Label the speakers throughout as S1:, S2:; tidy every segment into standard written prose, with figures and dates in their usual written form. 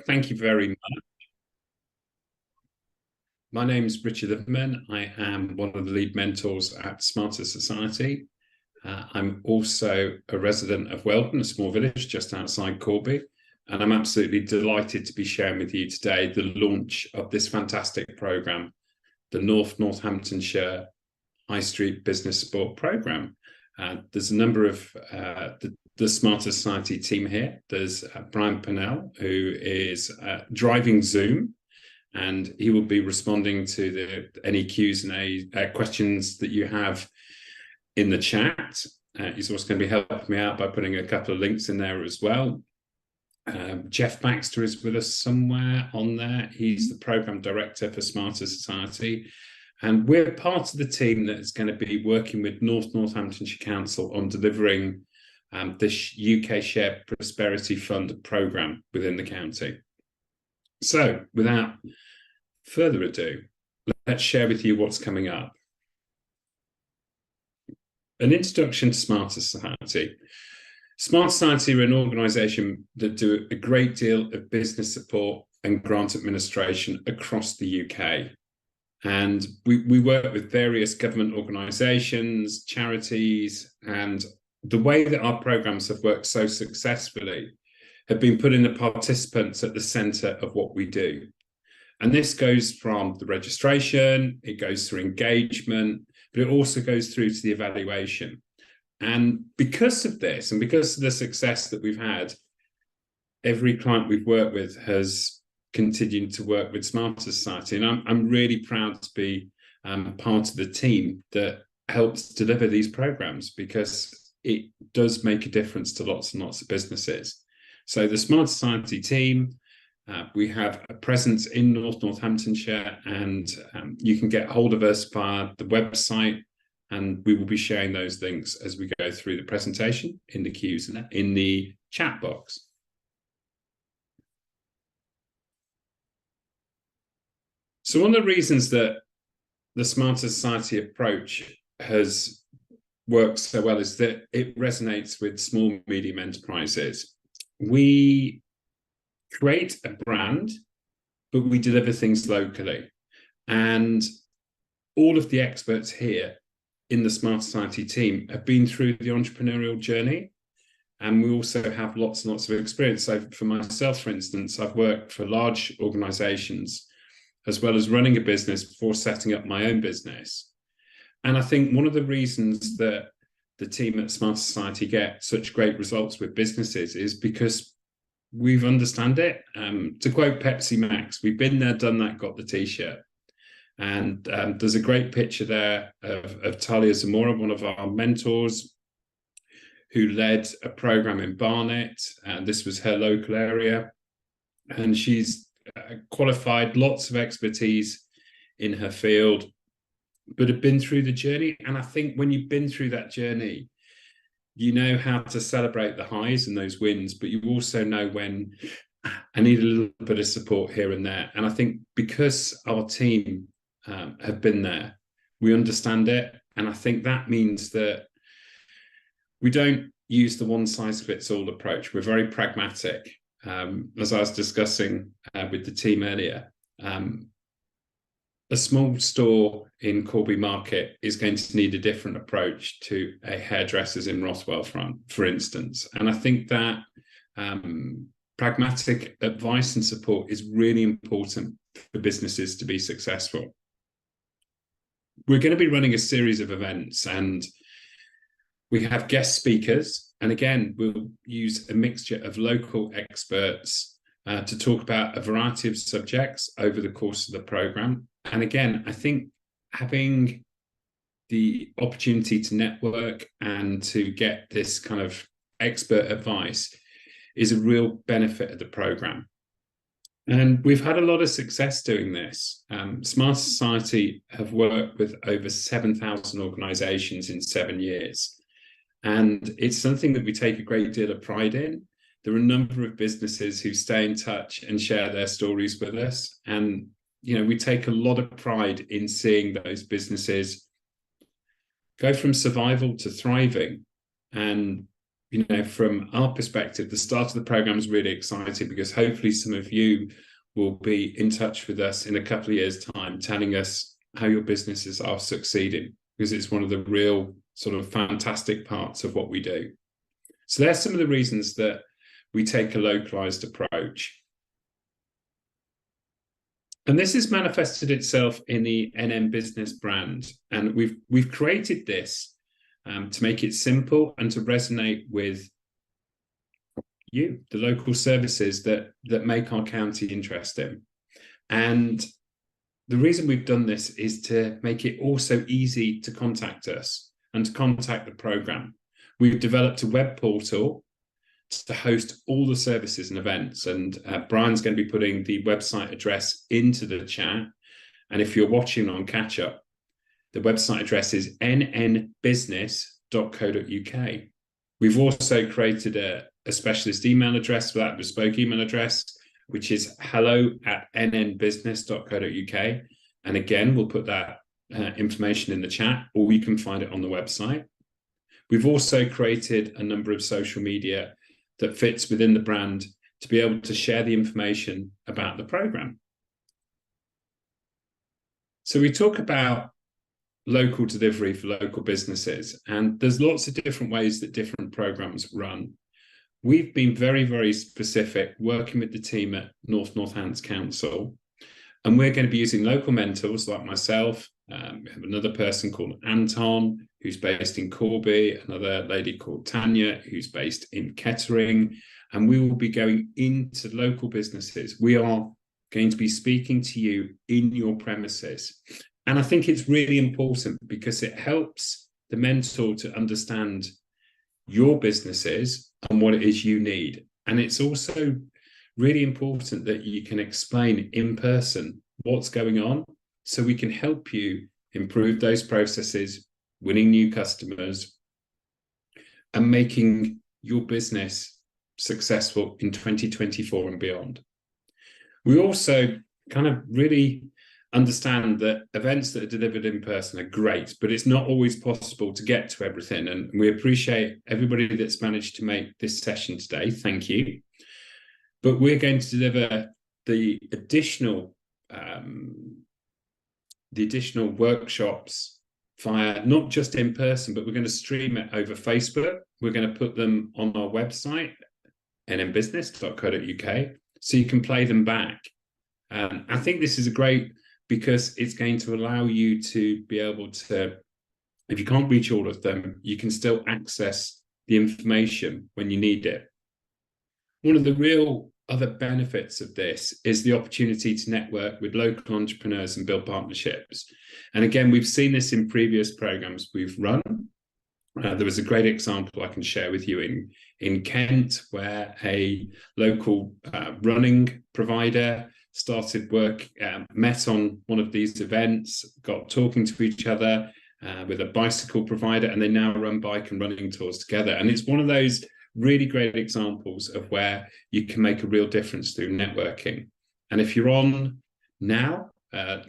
S1: Thank you very much. My name is Richard Liverman. I am one of the lead mentors at Smarter Society. I'm also a resident of Weldon, a small village just outside Corby, and I'm absolutely delighted to be sharing with you today the launch of this fantastic programme, the North Northamptonshire High Street Business Support Programme. There's a number of the Smarter Society team here. There's Brian Pennell, who is driving Zoom, and he will be responding to any Q&A questions that you have in the chat. He's also going to be helping me out by putting a couple of links in there as well. Jeff Baxter is with us somewhere on there. He's the Programme Director for Smarter Society. And we're part of the team that is going to be working with North Northamptonshire Council on delivering this UK Shared Prosperity Fund programme within the county. So, without further ado, let's share with you what's coming up. An introduction to Smarter Society. Smarter Society are an organisation that do a great deal of business support and grant administration across the UK. And we work with various government organisations, charities, and the way that our programmes have worked so successfully have been putting the participants at the centre of what we do. And this goes from the registration, it goes through engagement, but it also goes through to the evaluation. And because of this, and because of the success that we've had, every client we've worked with has continued to work with Smarter Society. And I'm really proud to be part of the team that helps deliver these programs, because it does make a difference to lots and lots of businesses. So the Smarter Society team, we have a presence in North Northamptonshire, and you can get hold of us via the website, and we will be sharing those links as we go through the presentation in the Q's and in the chat box. So one of the reasons that the Smarter Society approach has worked so well is that it resonates with small, medium enterprises. We create a brand, but we deliver things locally. And all of the experts here in the Smarter Society team have been through the entrepreneurial journey. And we also have lots and lots of experience. So for myself, for instance, I've worked for large organizations as well as running a business before setting up my own business. And I think one of the reasons that the team at Smarter Society get such great results with businesses is because we've understand it. To quote Pepsi Max, we've been there, done that, got the t-shirt. And there's a great picture there of Talia Zamora, one of our mentors, who led a program in Barnet. And this was her local area. And she's qualified, lots of expertise in her field, but have been through the journey. And I think when you've been through that journey, you know how to celebrate the highs and those wins, but you also know when I need a little bit of support here and there. And I think because our team have been there, we understand it. And I think that means that we don't use the one-size-fits-all approach. We're very pragmatic. As I was discussing with the team earlier, a small store in Corby Market is going to need a different approach to a hairdresser's in Rothwell front, for instance. And I think that pragmatic advice and support is really important for businesses to be successful. We're going to be running a series of events, and we have guest speakers. And again, we'll use a mixture of local experts to talk about a variety of subjects over the course of the programme. And again, I think having the opportunity to network and to get this kind of expert advice is a real benefit of the programme. And we've had a lot of success doing this. Smarter Society have worked with over 7,000 organisations in 7 years. And it's something that we take a great deal of pride in. There are a number of businesses who stay in touch and share their stories with us. And, you know, we take a lot of pride in seeing those businesses go from survival to thriving. And, from our perspective, the start of the program is really exciting because hopefully some of you will be in touch with us in a couple of years' time, telling us how your businesses are succeeding, because it's one of the real sort of fantastic parts of what we do. So there's some of the reasons that we take a localized approach. And this has manifested itself in the NN Business brand. And we've created this to make it simple and to resonate with you, the local services that make our county interesting. And the reason we've done this is to make it also easy to contact us and to contact the programme. We've developed a web portal to host all the services and events, and Brian's going to be putting the website address into the chat. And if you're watching on catch up, the website address is nnbusiness.co.uk. We've also created a specialist email address for that bespoke email address, which is hello@nnbusiness.co.uk. And again, we'll put that information in the chat, or you can find it on the website. We've also created a number of social media that fits within the brand to be able to share the information about the programme. So we talk about local delivery for local businesses, and there's lots of different ways that different programmes run. We've been very, very specific working with the team at North Northamptonshire Council, and we're going to be using local mentors like myself. We have another person called Anton, who's based in Corby, another lady called Tanya, who's based in Kettering, and we will be going into local businesses. We are going to be speaking to you in your premises. And I think it's really important because it helps the mentor to understand your businesses and what it is you need. And it's also really important that you can explain in person what's going on, so we can help you improve those processes, winning new customers, and making your business successful in 2024 and beyond. We also kind of really understand that events that are delivered in person are great, but it's not always possible to get to everything. And we appreciate everybody that's managed to make this session today. Thank you. But we're going to deliver the additional workshops via not just in person, but we're going to stream it over Facebook. We're going to put them on our website, nnbusiness.co.uk, so you can play them back. I think this is great because it's going to allow you to be able to, if you can't reach all of them, you can still access the information when you need it. One of the real other benefits of this is the opportunity to network with local entrepreneurs and build partnerships. And again, we've seen this in previous programs we've run. There was a great example I can share with you in Kent, where a local running provider started work, met on one of these events, got talking to each other with a bicycle provider, and they now run bike and running tours together. And it's one of those really great examples of where you can make a real difference through networking. And if you're on now,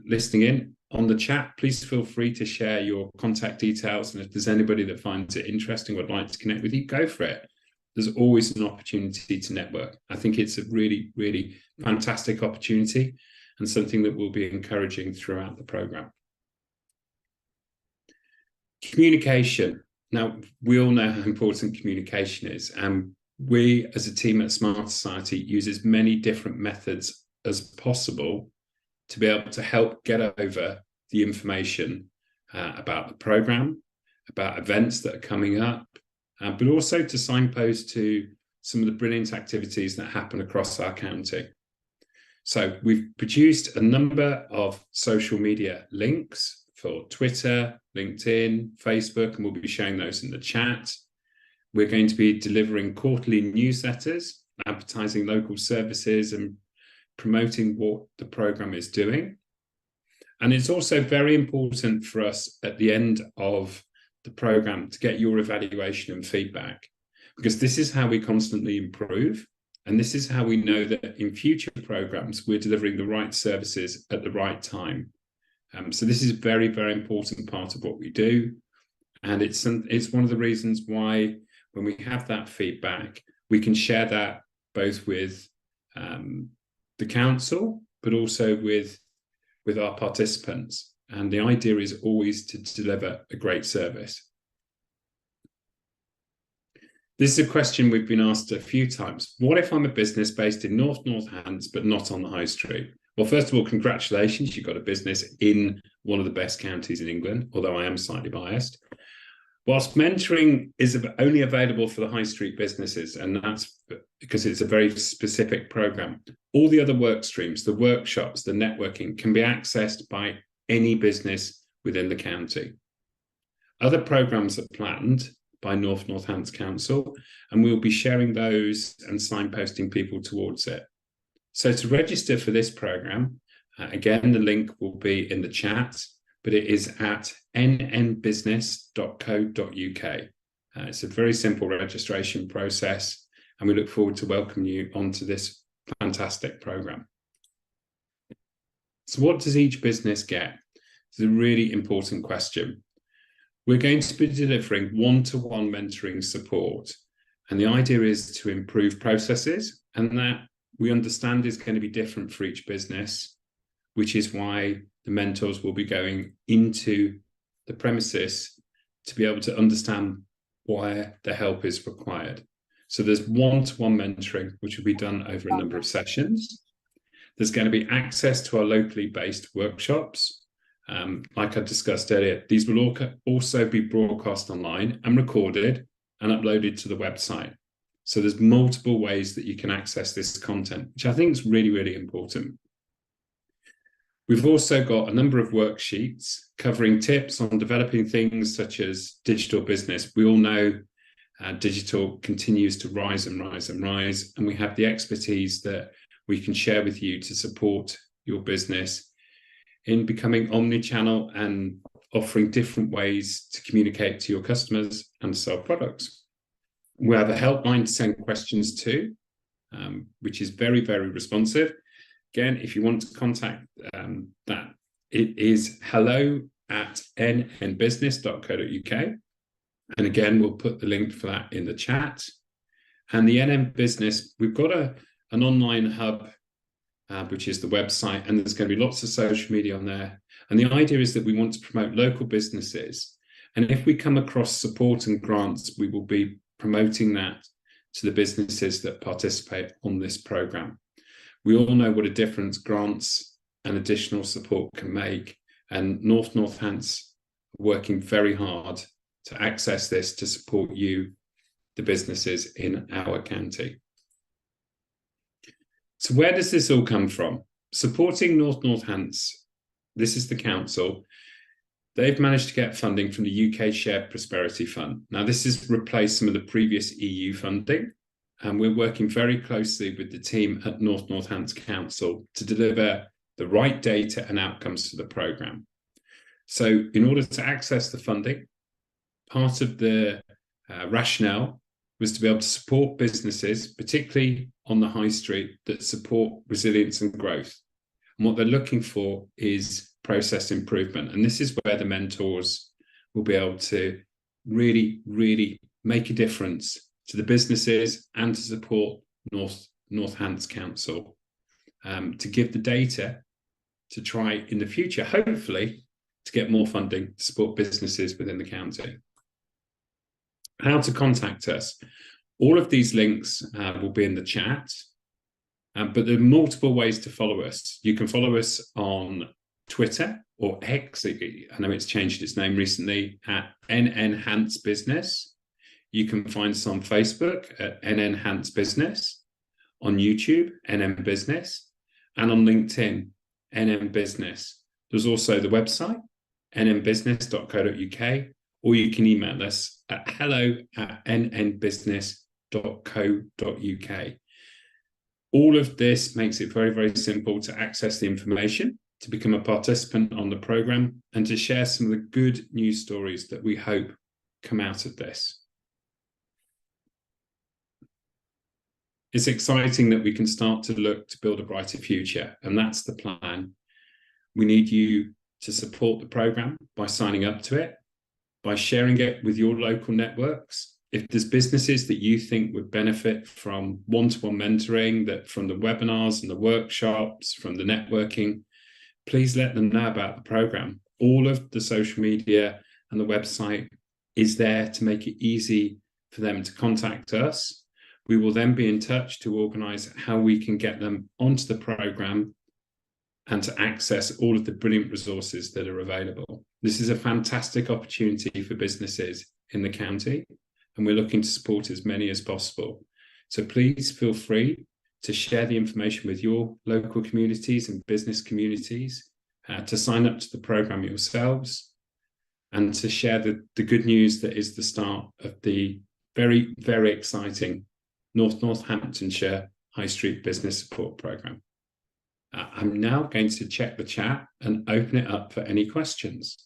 S1: listening in on the chat, please feel free to share your contact details. And if there's anybody that finds it interesting, would like to connect with you, go for it. There's always an opportunity to network. I think it's a really, really fantastic opportunity and something that we'll be encouraging throughout the programme. Communication. Now, we all know how important communication is, and we as a team at Smart Society use as many different methods as possible to be able to help get over the information about the programme, about events that are coming up, but also to signpost to some of the brilliant activities that happen across our county. So we've produced a number of social media links for Twitter, LinkedIn, Facebook, and we'll be showing those in the chat. We're going to be delivering quarterly newsletters, advertising local services and promoting what the programme is doing. And it's also very important for us at the end of the programme to get your evaluation and feedback, because this is how we constantly improve. And this is how we know that in future programmes, we're delivering the right services at the right time. So this is a very, very important part of what we do. And it's one of the reasons why when we have that feedback, we can share that both with the council, but also with our participants. And the idea is always to deliver a great service. This is a question we've been asked a few times. What if I'm a business based in North Northamptonshire, but not on the high street? Well, first of all, congratulations. You've got a business in one of the best counties in England, although I am slightly biased. Whilst mentoring is only available for the high street businesses, and that's because it's a very specific program, all the other work streams, the workshops, the networking can be accessed by any business within the county. Other programs are planned by North Northamptonshire Council, and we'll be sharing those and signposting people towards it. So to register for this program, again, the link will be in the chat, but it is at nnbusiness.co.uk. It's a very simple registration process, and we look forward to welcoming you onto this fantastic program. So what does each business get? It's a really important question. We're going to be delivering one-to-one mentoring support, and the idea is to improve processes, and that we understand is going to be different for each business, which is why the mentors will be going into the premises to be able to understand why the help is required. So there's one-to-one mentoring, which will be done over a number of sessions. There's going to be access to our locally based workshops. Like I discussed earlier, these will also be broadcast online and recorded and uploaded to the website. So there's multiple ways that you can access this content, which I think is really, really important. We've also got a number of worksheets covering tips on developing things such as digital business. We all know digital continues to rise and rise and rise, and we have the expertise that we can share with you to support your business in becoming omni-channel and offering different ways to communicate to your customers and sell products. We have a helpline to send questions to, which is very, very responsive. Again, if you want to contact that, it is hello@nnbusiness.co.uk. And again, we'll put the link for that in the chat. And the NN Business, we've got an online hub, which is the website, and there's going to be lots of social media on there. And the idea is that we want to promote local businesses. And if we come across support and grants, we will be promoting that to the businesses that participate on this program. We all know what a difference grants and additional support can make, and North Northamptonshire are working very hard to access this to support you, the businesses in our county. So where does this all come from? Supporting North Northamptonshire, this is the council. They've managed to get funding from the UK Shared Prosperity Fund. Now, this has replaced some of the previous EU funding, and we're working very closely with the team at North Northamptonshire Council to deliver the right data and outcomes to the programme. So in order to access the funding, part of the rationale was to be able to support businesses, particularly on the high street, that support resilience and growth. And what they're looking for is process improvement. And this is where the mentors will be able to really, really make a difference to the businesses and to support North Northamptonshire Council to give the data to try in the future, hopefully, to get more funding to support businesses within the county. How to contact us. All of these links will be in the chat, but there are multiple ways to follow us. You can follow us on Twitter or X. I know it's changed its name recently, at NN Business. You can find us on Facebook at NN Business, on YouTube, NN Business, and on LinkedIn, NN Business. There's also the website, nnbusiness.co.uk, or you can email us at hello@nnbusiness.co.uk. All of this makes it very, very simple to access the information, to become a participant on the programme, and to share some of the good news stories that we hope come out of this. It's exciting that we can start to look to build a brighter future, and that's the plan. We need you to support the programme by signing up to it, by sharing it with your local networks. if there's businesses that you think would benefit from one-to-one mentoring, that from the webinars and the workshops, from the networking, please let them know about the program. All of the social media and the website is there to make it easy for them to contact us. We will then be in touch to organise how we can get them onto the program and to access all of the brilliant resources that are available. This is a fantastic opportunity for businesses in the county, and we're looking to support as many as possible. So please feel free to share the information with your local communities and business communities, to sign up to the program yourselves, and to share the good news that is the start of the very, very exciting North Northamptonshire High Street Business Support Programme. I'm now going to check the chat and open it up for any questions.